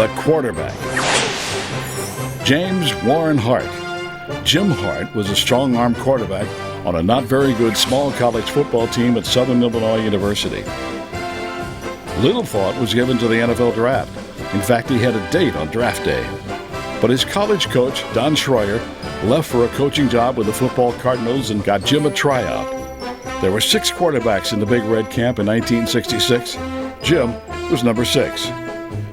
the quarterback. James Warren Hart. Jim Hart was a strong-arm quarterback on a not very good small college football team at Southern Illinois University. Little thought was given to the NFL draft. In fact, he had a date on draft day. But his college coach, Don Schroyer, left for a coaching job with the football Cardinals and got Jim a tryout. There were 6 quarterbacks in the Big Red Camp in 1966. Jim was number 6.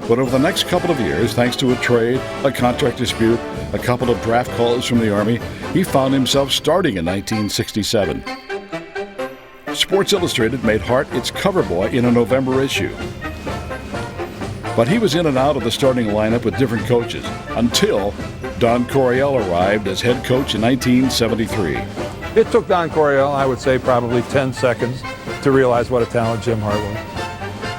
But over the next couple of years, thanks to a trade, a contract dispute, a couple of draft calls from the Army, he found himself starting in 1967. Sports Illustrated made Hart its cover boy in a November issue. But he was in and out of the starting lineup with different coaches until Don Coryell arrived as head coach in 1973. It took Don Coryell, I would say, probably 10 seconds to realize what a talent Jim Hart was.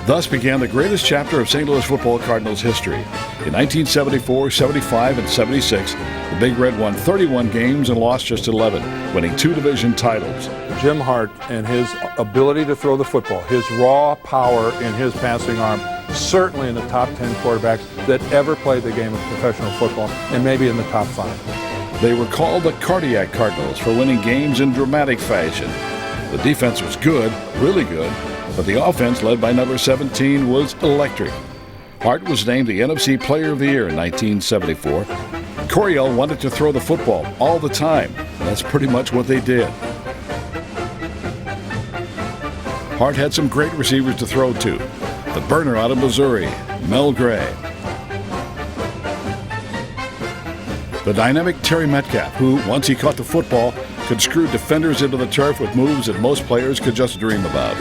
Thus began the greatest chapter of St. Louis football Cardinals history. In 1974, 75, and 76, the Big Red won 31 games and lost just 11, winning 2 division titles. Jim Hart and his ability to throw the football, his raw power in his passing arm, certainly in the top 10 quarterbacks that ever played the game of professional football, and maybe in the top 5. They were called the Cardiac Cardinals for winning games in dramatic fashion. The defense was good, really good, but the offense, led by number 17, was electric. Hart was named the NFC Player of the Year in 1974. Coryell wanted to throw the football all the time, and that's pretty much what they did. Hart had some great receivers to throw to. The burner out of Missouri, Mel Gray. The dynamic Terry Metcalf, who, once he caught the football, could screw defenders into the turf with moves that most players could just dream about.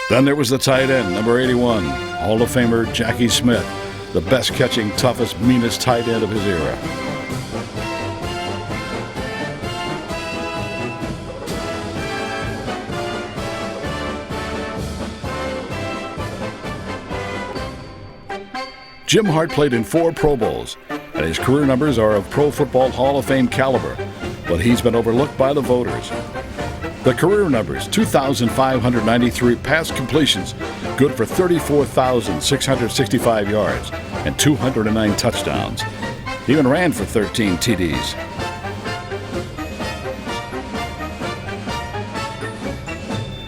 Then there was the tight end, number 81, Hall of Famer Jackie Smith, the best catching, toughest, meanest tight end of his era. Jim Hart played in 4 Pro Bowls, and his career numbers are of Pro Football Hall of Fame caliber, but he's been overlooked by the voters. The career numbers: 2,593 pass completions, good for 34,665 yards, and 209 touchdowns. He even ran for 13 TDs.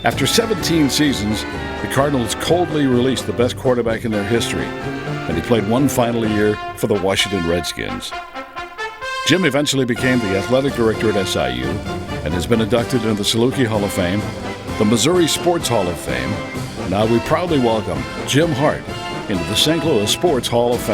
After 17 seasons, the Cardinals coldly released the best quarterback in their history, and he played one final year for the Washington Redskins. Jim eventually became the athletic director at SIU and has been inducted into the Saluki Hall of Fame, the Missouri Sports Hall of Fame. Now we proudly welcome Jim Hart into the St. Louis Sports Hall of Fame.